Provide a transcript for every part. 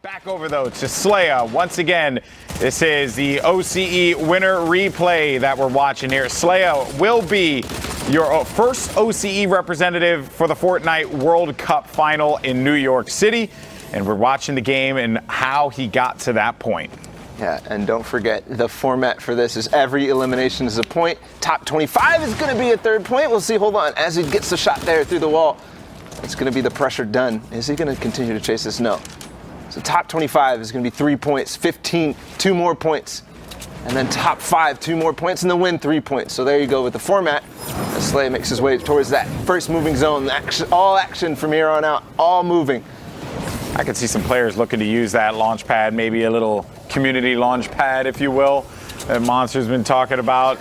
Back over, though, to Slaya. Once again, this is the OCE winner replay that we're watching here. Slaya will be your first OCE representative for the Fortnite World Cup final in New York City. And we're watching the game and how he got to that point. Yeah, and don't forget, the format for this is every elimination is a point. Top 25 is going to be a third point. We'll see. Hold on. As he gets the shot there through the wall, it's going to be the pressure done. Is he going to continue to chase this? No. So top 25 is going to be 3 points, 15, 2 more points. And then top 5, 2 more points, and the win 3 points. So there you go with the format. As Slaya makes his way towards that first moving zone. All action from here on out, all moving. I could see some players looking to use that launch pad, maybe a little community launch pad, if you will, that Monster's been talking about.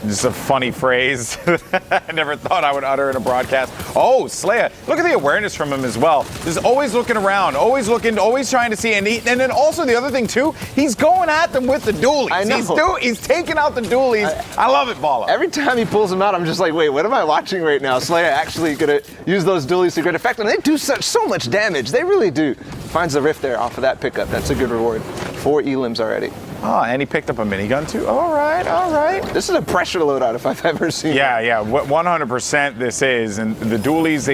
Just a funny phrase I never thought I would utter in a broadcast. Oh, Slaya, look at the awareness from him as well. Just always looking around, always looking, always trying to see. And then also the other thing, too, he's going at them with the dualies. I know. He's taking out the dualies. I love it, Bala. Every time he pulls them out, I'm just like, wait, what am I watching right now? Slaya actually going to use those dualies to great effect. And they do so much damage. They really do. Finds the rift there off of that pickup. That's a good reward. 4 elims already. Oh, and he picked up a minigun too. All right, all right. This is a pressure loadout if I've ever seen. Yeah, yeah, 100% this is. And the dualies,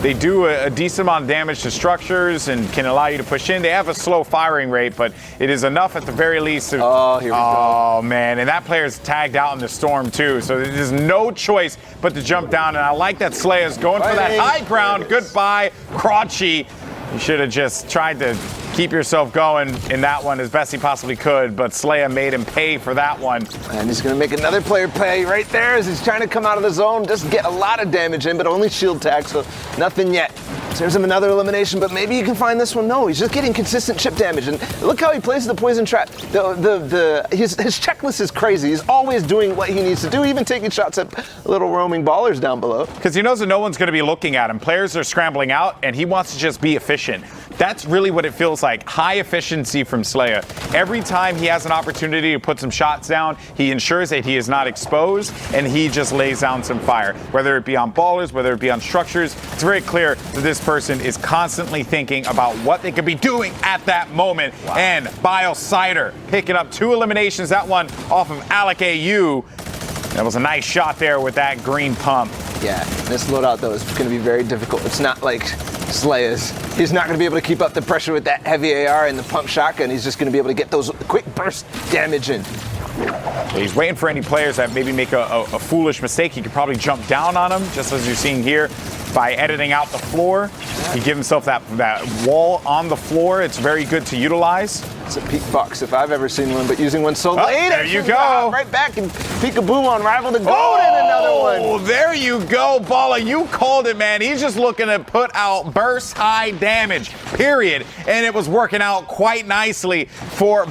they do a decent amount of damage to structures and can allow you to push in. They have a slow firing rate, but it is enough at the very least to. Oh, here we go. Oh man, and that player's tagged out in the storm too, so there's no choice but to jump down. And I like that Slaya's going for that high ground. Goodbye, Crotchy. You should have just tried to keep yourself going in that one as best he possibly could, but Slaya made him pay for that one. And he's going to make another player pay right there as he's trying to come out of the zone. Just get a lot of damage in, but only shield tag, so nothing yet. So there's him another elimination, but maybe you can find this one. No, he's just getting consistent chip damage. And look how he plays the poison trap. His checklist is crazy. He's always doing what he needs to do, even taking shots at little roaming ballers down below. Because he knows that no one's going to be looking at him. Players are scrambling out, and he wants to just be efficient. That's really what it feels like. High efficiency from Slaya. Every time he has an opportunity to put some shots down, he ensures that he is not exposed, and he just lays down some fire. Whether it be on ballers, whether it be on structures, it's very clear that this person is constantly thinking about what they could be doing at that moment. Wow. And Cider picking up 2 eliminations. That one off of Alec AU. That was a nice shot there with that green pump. Yeah, this loadout, though, is going to be very difficult. It's not like Slaya's. He's not going to be able to keep up the pressure with that heavy AR and the pump shotgun. He's just going to be able to get those quick burst damage in. He's waiting for any players that maybe make a foolish mistake. He could probably jump down on them, just as you're seeing here, by editing out the floor. He gives himself that wall on the floor. It's very good to utilize. It's a peek box if I've ever seen one, but using one so late. There you go. Right back and peekaboo on Rival to Gold and another one. Oh, there you go, Bala. You called it, man. He's just looking to put out burst high damage, period. And it was working out quite nicely for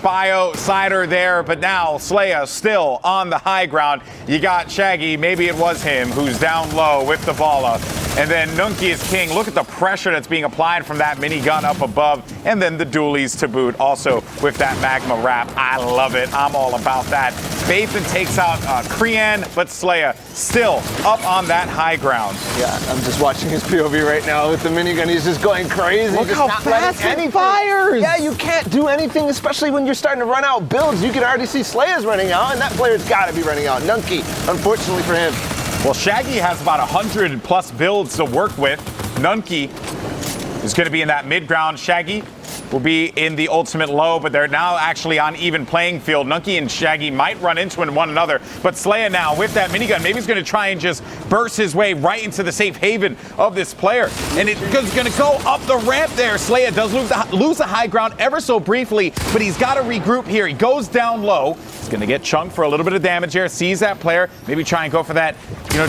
Cider there. But now Slaya still on the high ground. You got Shaggy, maybe it was him, who's down low with the Bala. And then Nunki is king. Look at the pressure that's being applied from that minigun up above. And then the dualies to boot also with that magma wrap. I love it. I'm all about that. Bathan takes out Krian, but Slaya still up on that high ground. Yeah, I'm just watching his POV right now with the minigun. He's just going crazy. Look how fast it fires. Yeah, you can't do anything, especially when you're starting to run out builds. You can already see Slaya's running out, and that player's got to be running out. Nunki, unfortunately for him. Well, Shaggy has about 100 plus builds to work with. Nunki is going to be in that mid ground. Shaggy will be in the ultimate low, but they're now actually on even playing field. Nunki and Shaggy might run into one another, but Slaya now with that minigun, maybe he's going to try and just burst his way right into the safe haven of this player. And it's going to go up the ramp there. Slaya does lose the high ground ever so briefly, but he's got to regroup here. He goes down low. He's going to get chunked for a little bit of damage here. Sees that player, maybe try and go for that,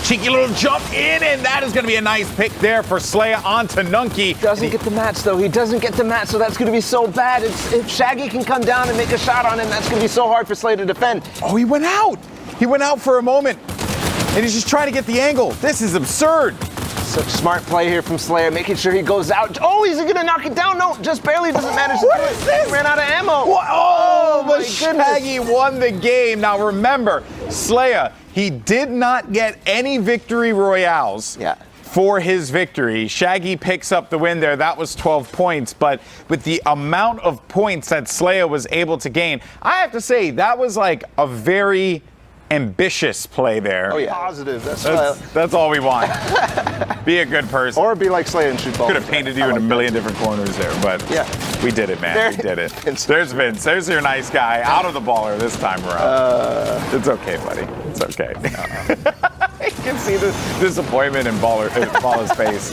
cheeky little jump in, and that is going to be a nice pick there for Slaya onto Nunki. Doesn't get the match, though. He doesn't get the match, so that's going to be so bad. If Shaggy can come down and make a shot on him, that's going to be so hard for Slaya to defend. Oh, he went out. He went out for a moment, and he's just trying to get the angle. This is absurd. Such smart play here from Slaya, making sure he goes out. Oh, is he going to knock it down? No, just barely doesn't manage to do it. What is this? He ran out of ammo. What? Oh, my but Shaggy won the game. Now remember, Slaya, he did not get any victory royales. Yeah. for his victory. Shaggy picks up the win there. That was 12 points. But with the amount of points that Slaya was able to gain, I have to say that was like a very ambitious play there. Oh, yeah. Positive. That's all we want. Be a good person. Or be like Slaya and shoot balls. Could have painted you in a million different corners there, but yeah, we did it, man. We did it. There's Vince. There's your nice guy. Out of the baller this time around. It's okay, buddy. It's okay. You can see the disappointment in Baller's face.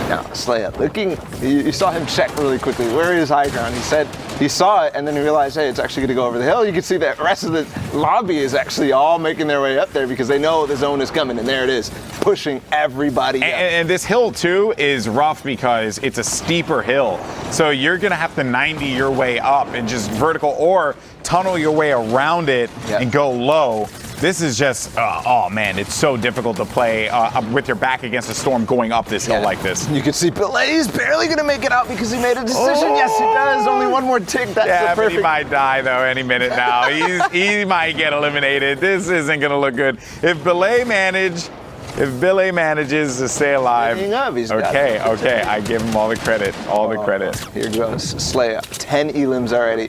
Now, Slaya looking, you saw him check really quickly. Where is high ground? He said he saw it and then he realized, hey, it's actually going to go over the hill. You can see that the rest of the lobby is actually all making their way up there because they know the zone is coming, and there it is, pushing everybody. And this hill, too, is rough because it's a steeper hill. So you're going to have to 90 your way up and just vertical or tunnel your way around it and go low. This is just, oh man, it's so difficult to play with your back against a storm going up this hill like this. You can see Belay's barely going to make it out because he made a decision. Oh. Yes, he does. Only one more tick. That's the perfect. But he might die though any minute now. He might get eliminated. This isn't going to look good. If Belay manages to stay alive. Okay, I give him all the credit. Here goes Slaya. 10 elims already.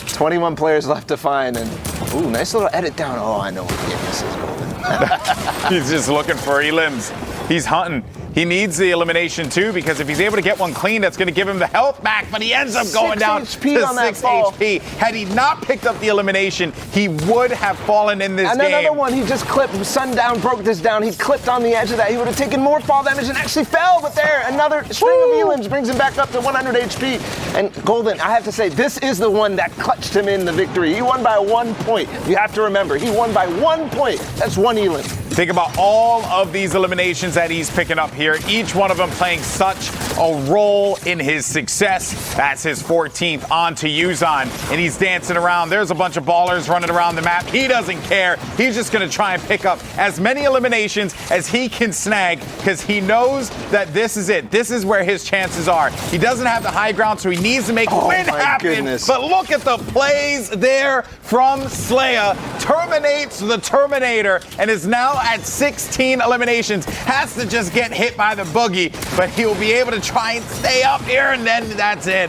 21 players left to find, and ooh, nice little edit down. Oh, I know what game this is, Golden. He's just looking for elims. He's hunting. He needs the elimination too, because if he's able to get one clean, that's going to give him the health back, but he ends up going down to 6 HP. Had he not picked up the elimination, he would have fallen in this game. And another one, he just clipped. Sundown broke this down. He clipped on the edge of that. He would have taken more fall damage and actually fell, but there, another string of elims brings him back up to 100 HP. And Golden, I have to say, this is the one that clutched him in the victory. He won by 1 point. You have to remember, he won by 1 point. That's 1 elim. Think about all of these eliminations that he's picking up here. Each one of them playing such a role in his success. That's his 14th on to Yuzan, and he's dancing around. There's a bunch of ballers running around the map. He doesn't care. He's just going to try and pick up as many eliminations as he can snag because he knows that this is it. This is where his chances are. He doesn't have the high ground, so he needs to make a win happen. Goodness. But look at the plays there from Slaya. Terminates the Terminator and is now at 16 eliminations. Has to just get hit by the boogie, but he'll be able to try and stay up here, and then that's it.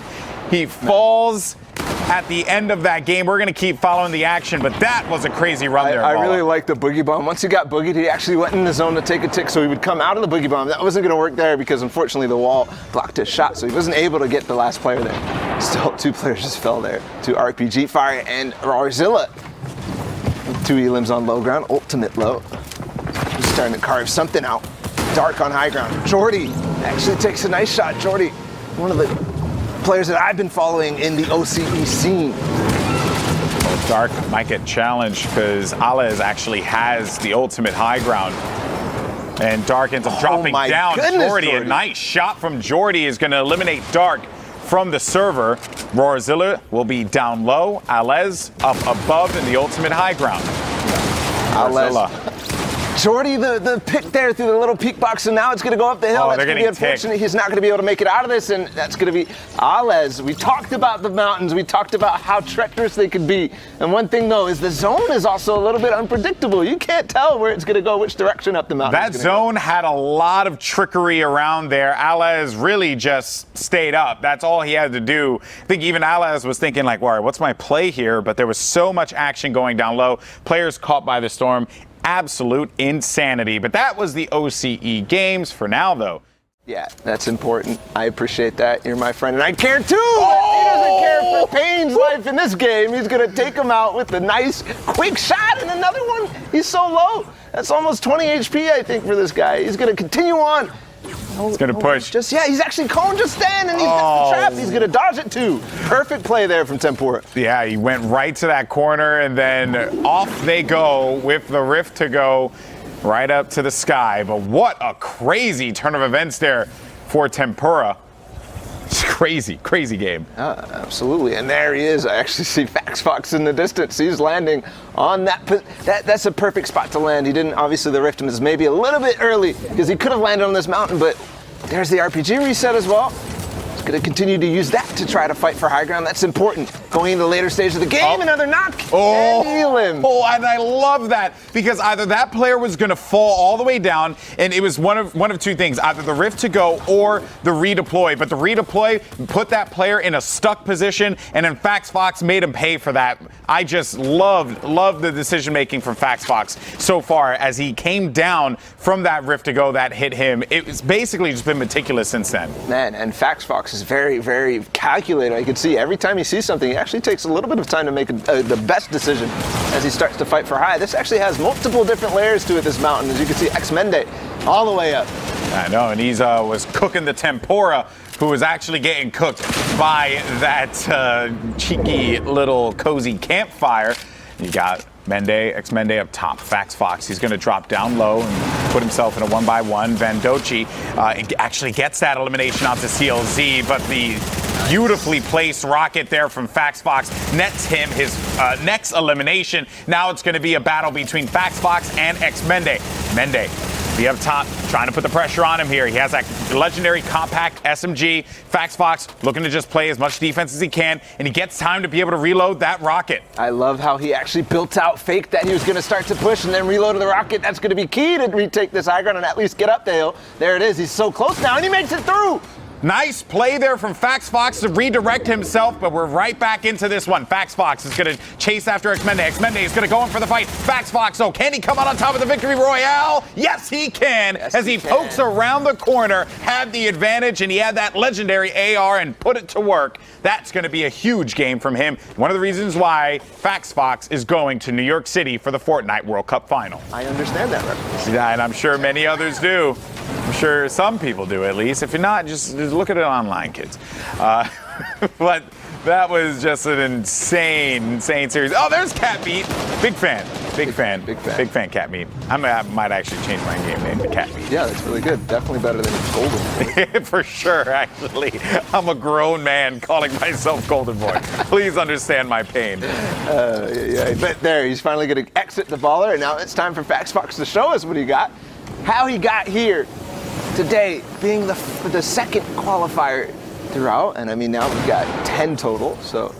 He falls at the end of that game. We're going to keep following the action, but that was a crazy run there. I really like the boogie bomb. Once he got boogied, he actually went in the zone to take a tick, so he would come out of the boogie bomb. That wasn't going to work there because, unfortunately, the wall blocked his shot, so he wasn't able to get the last player there. Still, 2 players just fell there to RPG Fire and Brazill. 2 elims on low ground, ultimate low. He's starting to carve something out. Dark on high ground. Jordy actually takes a nice shot. Jordy, one of the players that I've been following in the OCE scene. Well, Dark might get challenged because Alez actually has the ultimate high ground. And Dark ends up dropping down. Jordy, a nice shot from Jordy is going to eliminate Dark from the server. Brazill will be down low. Alez up above in the ultimate high ground. Alez. Jordy, the pick there through the little peak box, and now it's going to go up the hill. That's going to be unfortunate. He's not going to be able to make it out of this, and that's going to be Alez. We talked about the mountains. We talked about how treacherous they could be. And one thing, though, is the zone is also a little bit unpredictable. You can't tell where it's going to go, which direction up the mountain. That zone had a lot of trickery around there. Alez really just stayed up. That's all he had to do. I think even Alez was thinking, like, all right, what's my play here? But there was so much action going down low. Players caught by the storm. Absolute insanity. But that was the OCE games for now, though. Yeah, that's important. I appreciate that. You're my friend, and I care too. He doesn't care for Payne's life in this game. He's going to take him out with a nice, quick shot, and another one. He's so low. That's almost 20 HP, I think, for this guy. He's going to continue on. He's going to push. He's actually calling just stand, and he's got the trap. He's going to dodge it too. Perfect play there from Tempura. Yeah, he went right to that corner, and then off they go with the rift to go right up to the sky. But what a crazy turn of events there for Tempura. It's crazy, crazy game. Absolutely, and there he is. I actually see Fax Fox in the distance. He's landing on that. That's a perfect spot to land. He didn't, obviously the rift was maybe a little bit early because he could have landed on this mountain, but there's the RPG reset as well. He's going to continue to use that to try to fight for high ground. That's important. Going into the later stage of the game, another knock, Oh, and Elim. oh, and I love that because either that player was going to fall all the way down, and it was one of two things: either the rift to go or the redeploy. But the redeploy put that player in a stuck position, and in FaxFox made him pay for that. I just love the decision making from FaxFox so far as he came down from that rift to go that hit him. It's basically just been meticulous since then. Man, and FaxFox is very, very calculated. I can see every time he sees something, he actually takes a little bit of time to make the best decision as he starts to fight for high. This actually has multiple different layers to it, this mountain. As you can see, X-Mende all the way up. I know, and he's was cooking the tempura, who was actually getting cooked by that cheeky little cozy campfire. You got X-Mende up top. FaxFox, he's going to drop down low and put himself in a 1-by-1. Vandochi actually gets that elimination onto CLZ, but the beautifully placed rocket there from FaxFox nets him his next elimination. Now it's going to be a battle between FaxFox and X-Mende. Mende be up top, trying to put the pressure on him here. He has that legendary compact SMG. FaxFox looking to just play as much defense as he can, and he gets time to be able to reload that rocket. I love how he actually built out, faked that he was going to start to push, and then reloaded the rocket. That's going to be key to retake this high ground and at least get up the hill. There it is. He's so close now, and he makes it through. Nice play there from FaxFox to redirect himself, but we're right back into this one. FaxFox is going to chase after X-Mende. X-Mende is going to go in for the fight. FaxFox, oh, can he come out on top of the victory royale? Yes, he can, yes, as he pokes around the corner, had the advantage, and he had that legendary AR and put it to work. That's going to be a huge game from him. One of the reasons why FaxFox is going to New York City for the Fortnite World Cup final. I understand that reference. Yeah, and I'm sure many others do. I'm sure some people do, at least. If you're not, just look at it online, kids. But that was just an insane series. Oh, there's Cat Meat. Big fan, Cat Meat. I might actually change my game name to Cat Meat. Yeah, that's really good. Definitely better than Golden Boy. For sure, actually. I'm a grown man calling myself Golden Boy. Please understand my pain. Yeah, but there, he's finally going to exit the baller, and now it's time for FaxFox to show us what he got. How he got here today, being the second qualifier throughout, and I mean now we've got 10 total, so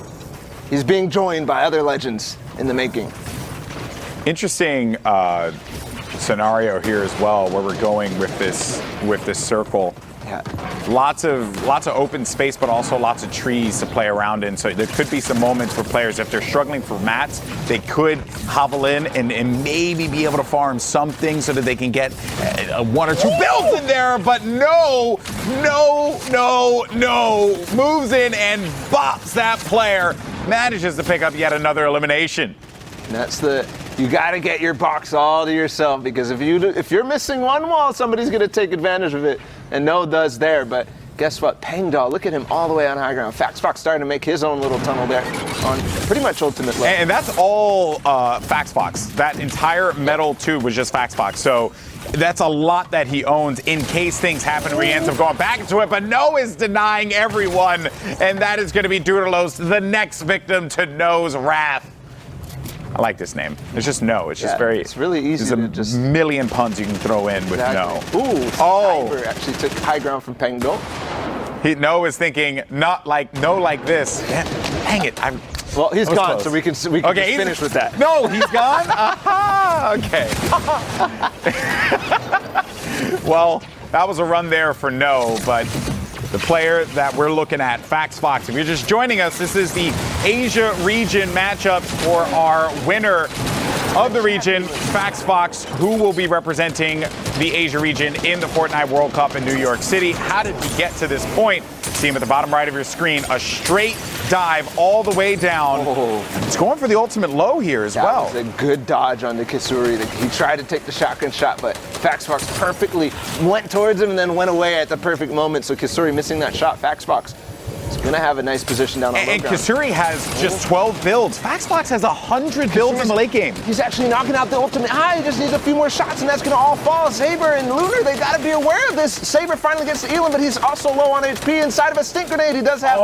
he's being joined by other legends in the making. Interesting scenario here as well, where we're going with this circle. Yeah. Lots of open space, but also lots of trees to play around in. So there could be some moments for players, if they're struggling for mats, they could hobble in and maybe be able to farm something so that they can get one or two builds in there. But no, moves in and bops that player. Manages to pick up yet another elimination. And that's you got to get your box all to yourself, because if you're missing one wall, somebody's going to take advantage of it, and no does there. But guess what? Pangdoll, look at him all the way on high ground. FaxFox starting to make his own little tunnel there on pretty much ultimate level. And that's all FaxFox. That entire metal tube was just FaxFox. So that's a lot that he owns in case things happen where he ends up going back into it. But No is denying everyone, and that is going to be Doodleos, the next victim to No's wrath. I like this name. It's just No. It's just very. It's really easy to just. There's a million puns you can throw in with No. Ooh. Oh. Actually took high ground from Pangdoll. No is thinking not like No like this. Dang it! Well, he's gone, close. so we can just finish with that. No, he's gone. Aha! Okay. Well, that was a run there for No, but. The player that we're looking at, FaxFox. If you're just joining us, this is the Asia region matchup for our winner of the region, FaxFox, who will be representing the Asia region in the Fortnite World Cup in New York City. How did we get to this point? See him at the bottom right of your screen, a straight dive all the way down. It's going for the ultimate low here as well. That was a good dodge on the Kisuri. He tried to take the shotgun shot, but FaxFox perfectly went towards him and then went away at the perfect moment. So Kisuri missing that shot. FaxFox is going to have a nice position down on low And ground. Kisuri has just 12 builds. FaxFox has 100 builds in the late game. He's actually knocking out the ultimate high. He just needs a few more shots, and that's going to all fall. Saber and Lunar, they got to be aware of this. Saber finally gets to Elim, but he's also low on HP inside of a stink grenade. He does have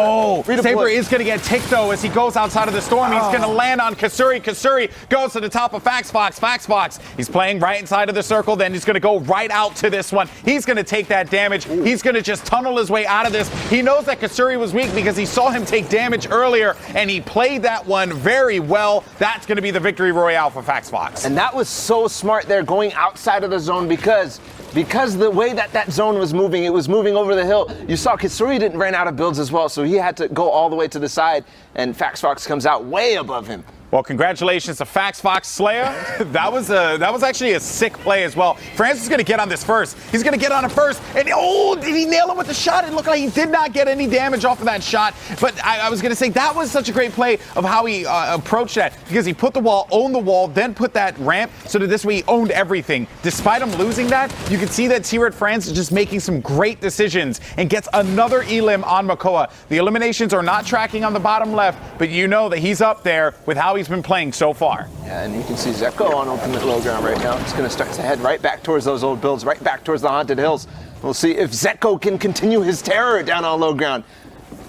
Saber is going to get ticked, though, as he goes outside of the storm. He's going to land on Kisuri. Kisuri goes to the top of FaxFox. FaxFox, he's playing right inside of the circle. Then he's going to go right out to this one. He's going to take that damage. He's going to just tunnel his way out of this. He knows that Kisuri was week because he saw him take damage earlier, and he played that one very well. That's going to be the victory royale for FaxFox. And that was so smart there, going outside of the zone because the way that zone was moving, it was moving over the hill. You saw Kitsuri didn't run out of builds as well, so he had to go all the way to the side, and FaxFox comes out way above him. Well, congratulations to FaxFox Slayer. That was actually a sick play as well. Francis is going to get on this first. He's going to get on it first. And, did he nail him with the shot? It looked like he did not get any damage off of that shot. But I was going to say that was such a great play of how he approached that, because he put the wall, owned the wall, then put that ramp, so that this way he owned everything. Despite him losing that, you can see that T-Red France is just making some great decisions and gets another elim on Makoa. The eliminations are not tracking on the bottom left, but you know that he's up there with how he's been playing so far. Yeah, and you can see Zeko on ultimate low ground right now. He's going to start to head right back towards those old builds, right back towards the Haunted Hills. We'll see if Zeko can continue his terror down on low ground.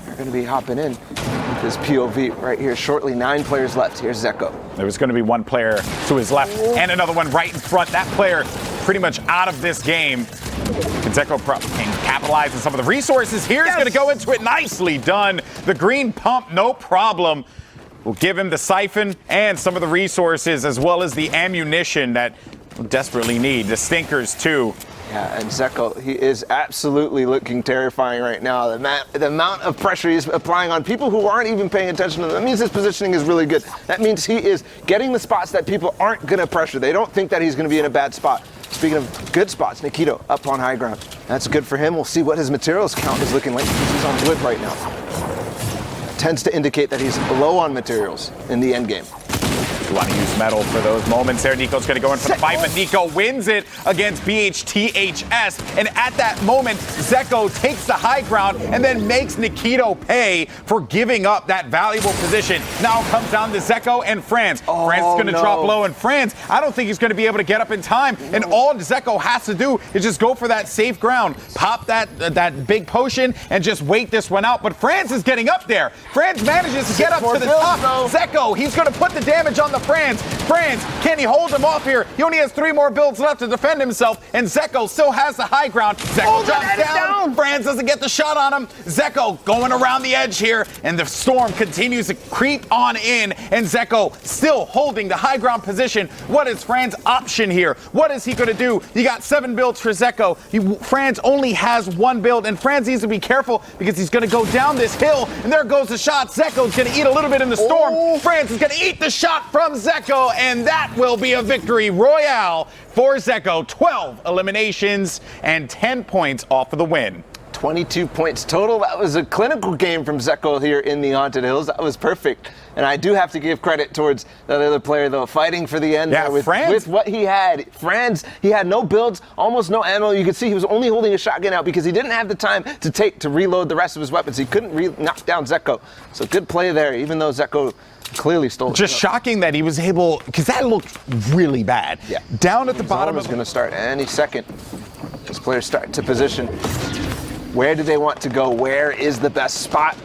They're going to be hopping in with his POV right here shortly. 9 players left. Here's Zeko. There was going to be one player to his left and another one right in front. That player pretty much out of this game. Can Zeko can capitalize on some of the resources here? He's going to go into it. Nicely done. The green pump, no problem. We'll give him the siphon and some of the resources, as well as the ammunition that we desperately need. The stinkers, too. Yeah, and Zeko, he is absolutely looking terrifying right now. The amount of pressure he's applying on people who aren't even paying attention to him. That means his positioning is really good. That means he is getting the spots that people aren't going to pressure. They don't think that he's going to be in a bad spot. Speaking of good spots, Nikito up on high ground. That's good for him. We'll see what his materials count is looking like. He's on wood right now. Tends to indicate that he's low on materials in the end game. You want to use metal for those moments there. Nico's going to go in for the fight, but Nico wins it against BHTHS. And at that moment, Zeko takes the high ground and then makes Nikito pay for giving up that valuable position. Now it comes down to Zeko and Franz. Franz is going to drop low, and Franz, I don't think he's going to be able to get up in time. And all Zeko has to do is just go for that safe ground, pop that big potion, and just wait this one out. But Franz is getting up there. Franz manages to get up to the top. Zeko, he's going to put the damage on the Franz, can he hold him off here? He only has 3 more builds left to defend himself, and Zeko still has the high ground. Zeko drops down. Franz doesn't get the shot on him. Zeko going around the edge here, and the storm continues to creep on in, and Zeko still holding the high ground position. What is Franz's option here? What is he going to do? You got 7 builds for Zeko. Franz only has 1 build, and Franz needs to be careful because he's going to go down this hill, and there goes the shot. Zeko's going to eat a little bit in the storm. Franz is going to eat the shot from Zeko, and that will be a victory royale for Zeko. 12 eliminations and 10 points off of the win. 22 points total. That was a clinical game from Zeko here in the Haunted Hills. That was perfect. And I do have to give credit towards the other player, though, fighting for the end there with what he had. Franz, he had no builds, almost no ammo. You could see he was only holding a shotgun out because he didn't have the time to reload the rest of his weapons. He couldn't knock down Zeko. So good play there, even though Zeko clearly stole it. Just shocking that he was able, because that looked really bad. Yeah. Down at the bottom is going to start any second. These players start to position. Where do they want to go? Where is the best spot?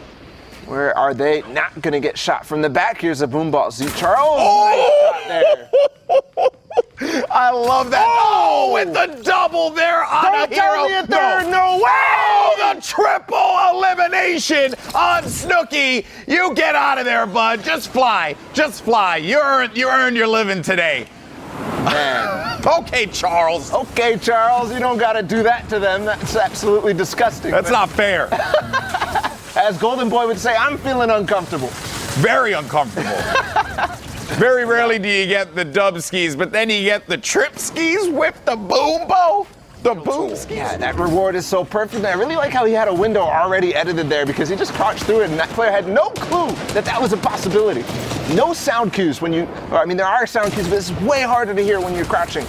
Where are they not going to get shot from the back? Here's a boom ball. Z Charles, nice shot there. I love that. Oh, with the double there on a hero. No way! Oh, the triple elimination on Snooki. You get out of there, bud. Just fly. Just fly. You earn your living today. Man. Okay, Charles. Okay, Charles. You don't got to do that to them. That's absolutely disgusting. That's not fair. As Golden Boy would say, I'm feeling uncomfortable. Very uncomfortable. Very rarely do you get the dub skis, but then you get the trip skis with the boom bow. The boom skis. Yeah, that reward is so perfect. And I really like how he had a window already edited there because he just crouched through it and that player had no clue that that was a possibility. No sound cues when you, there are sound cues, but it's way harder to hear when you're crouching.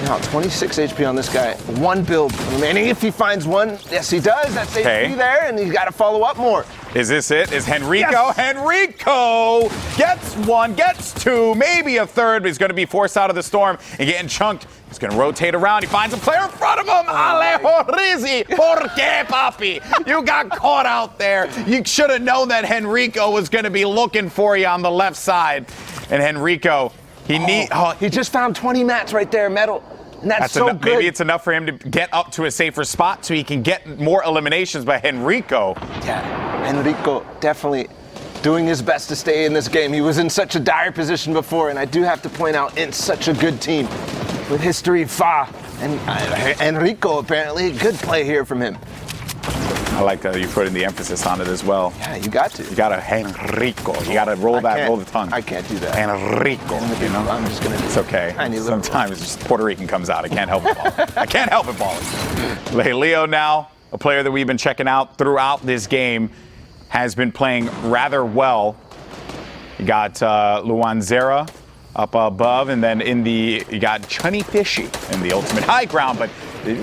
Now, 26 HP on this guy. 1 build remaining. If he finds 1, yes, he does. That's HP there, and he's got to follow up more. Is this it? Is Henrico? Yes. Henrico gets 1, gets 2, maybe a 3rd, but he's going to be forced out of the storm and getting chunked. He's going to rotate around. He finds a player in front of him. Alejo Rizzi. Por qué, papi? You got caught out there. You should have known that Henrico was going to be looking for you on the left side. And Henrico, he just found 20 mats right there, metal. And that's so good. Maybe it's enough for him to get up to a safer spot so he can get more eliminations by Enrico. Yeah, Enrico definitely doing his best to stay in this game. He was in such a dire position before, and I do have to point out, in such a good team with history, Fa and Enrico, apparently. Good play here from him. I like that you put in the emphasis on it as well. Yeah, you got to. You got to Enrico. You got to roll the tongue. I can't do that. Enrico. You know, I'm just going to. It's okay. Sometimes just Puerto Rican comes out. I can't help it, Paul. I can't help it, Paul. Leo now, a player that we've been checking out throughout this game, has been playing rather well. You got Luanzera up above, and then you got Chunny Fishy in the ultimate high ground, but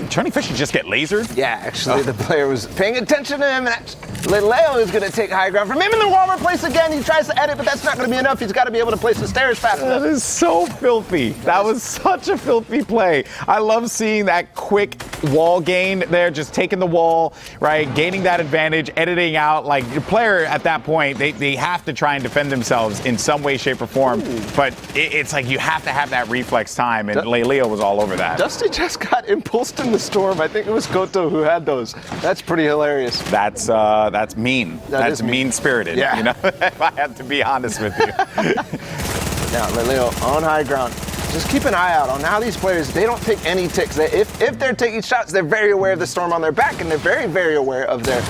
Chunny Fishy just get lasered? Yeah, actually, the player was paying attention to him, and Leo is going to take high ground from him in the warmer place again. He tries to edit, but that's not going to be enough. He's got to be able to place the stairs fast enough. That is so filthy. That was such a filthy play. I love seeing that quick wall gain there, just taking the wall, right, gaining that advantage, editing out. Like, the player at that point, they have to try and defend themselves in some way, shape, or form. Ooh. But it's like you have to have that reflex time, and Leo was all over that. Dusty just got impulsed in the storm. I think it was Koto who had those. That's pretty hilarious. That's mean. That's mean-spirited. Yeah. You know, if I have to be honest with you. Now, Leo on high ground. Just keep an eye out on how these players, they don't take any ticks. If they're taking shots, they're very aware of the storm on their back, and they're very, very aware of their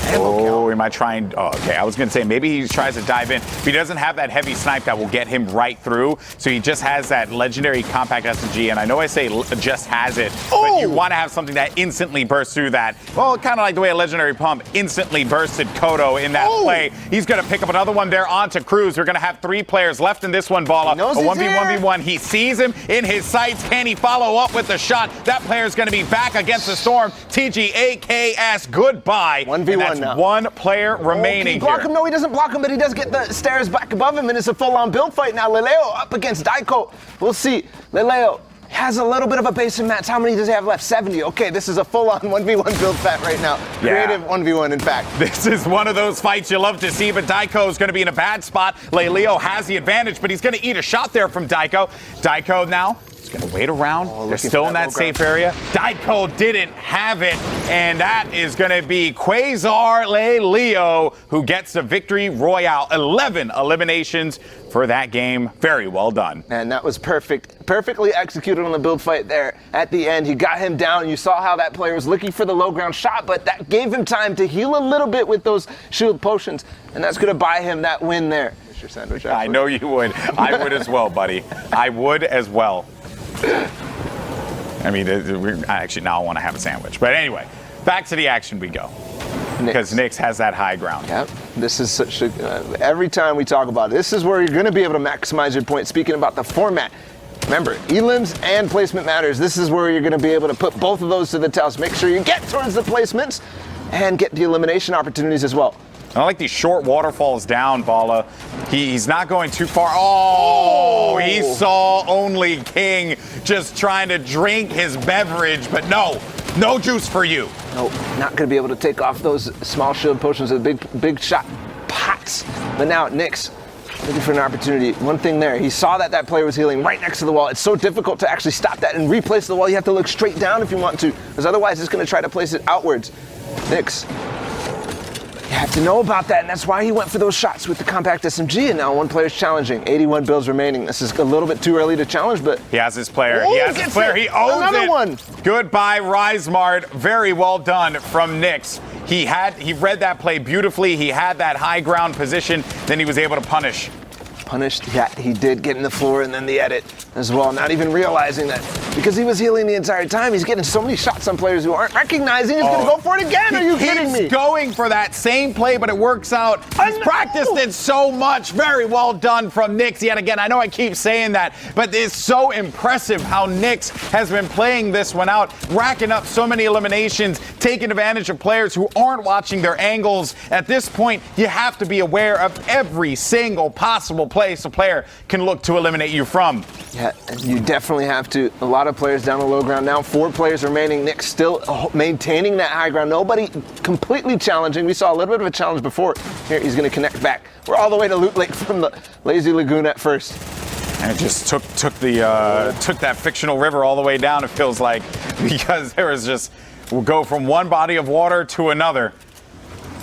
ammo count. He might try and, okay, I was going to say maybe he tries to dive in. But he doesn't have that heavy snipe that will get him right through. So he just has that legendary compact SMG. And I know I say just has it, but you want to have something that instantly bursts through that. Well, kind of like the way a legendary pump instantly bursted Koto in that play. He's going to pick up another one there onto Cruz. We're going to have 3 players left in this one, Balla. A 1v1v1. He sees him in his sights. Can he follow up with the shot? That player's going to be back against the storm. TGAKS, goodbye. 1v1 now. One player remaining. Block him? No, he doesn't block him, but he does get the stairs back above him, and it's a full-on build fight now. Leleo up against Daiko. We'll see. Leleo has a little bit of a base in mats. How many does he have left? 70. Okay, this is a full-on 1v1 build fight right now. Yeah. Creative 1v1, in fact. This is one of those fights you love to see, but Daiko is going to be in a bad spot. Leleo has the advantage, but he's going to eat a shot there from Daiko. Daiko now is going to wait around. They're still in that safe area. Daiko didn't have it, and that is going to be Quasar Leleo who gets the victory royale. 11 eliminations for that game. Very well done. And that was perfect. Perfectly executed on the build fight there. At the end, he got him down. You saw how that player was looking for the low ground shot, but that gave him time to heal a little bit with those shield potions, and that's going to buy him that win there. Here's your sandwich. I know you would. I would as well, buddy. I would as well. I mean, actually, now I want to have a sandwich. But anyway, back to the action we go. Because Nyx has that high ground. Yep. This is such a, every time we talk about it, this is where you're going to be able to maximize your points. Speaking about the format, remember, elims and placement matters. This is where you're going to be able to put both of those to the test. Make sure you get towards the placements and get the elimination opportunities as well. I like these short waterfalls down, Balla. He's not going too far. Oh, he saw only King just trying to drink his beverage, but no juice for you. No, not going to be able to take off those small shield potions with big shot pots. But now Nyx looking for an opportunity. One thing there, he saw that player was healing right next to the wall. It's so difficult to actually stop that and replace the wall. You have to look straight down if you want to, because otherwise it's going to try to place it outwards. Nyx, you have to know about that, and that's why he went for those shots with the compact SMG, and now one player's challenging. 81 builds remaining. This is a little bit too early to challenge, but... He has his player. He owns Another it. One. Goodbye, Rizemart. Very well done from Nyx. He read that play beautifully. He had that high ground position. Then he was able to punish. Yeah, he did get in the floor and then the edit as well, not even realizing that because he was healing the entire time. He's getting so many shots on players who aren't recognizing he's going to go for it again. Are you kidding me? He's going for that same play, but it works out. He's practiced it so much. Very well done from Nyx yet again. I know I keep saying that, but it's so impressive how Nyx has been playing this one out, racking up so many eliminations, taking advantage of players who aren't watching their angles. At this point, you have to be aware of every single possible place a player can look to eliminate you from. Yeah, you definitely have to. A lot of players down the low ground now. 4 players remaining. Nyx still maintaining that high ground. Nobody completely challenging. We saw a little bit of a challenge before. Here, he's going to connect back. We're all the way to Loot Lake from the Lazy Lagoon at first. And it just took that fictional river all the way down, it feels like, because there was just, we'll go from one body of water to another.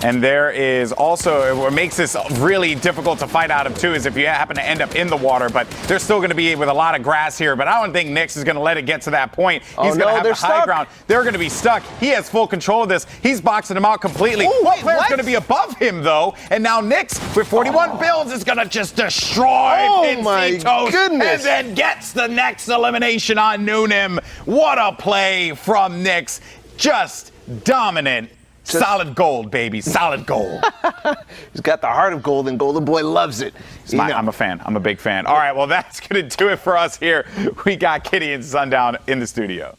And there is also, what makes this really difficult to fight out of too is if you happen to end up in the water, but they're still going to be with a lot of grass here. But I don't think Nyx is going to let it get to that point. He's going to have the high ground. They're going to be stuck. He has full control of this. He's boxing them out completely. Ooh, One player's going to be above him though. And now Nyx with 41 builds is going to just destroy Pincitos and then gets the next elimination on Noonim. What a play from Nyx. Just dominant. Solid gold, baby. Solid gold. He's got the heart of gold, and Golden Boy loves it. I'm a fan. I'm a big fan. All right, well, that's going to do it for us here. We got Kitty and Sundown in the studio.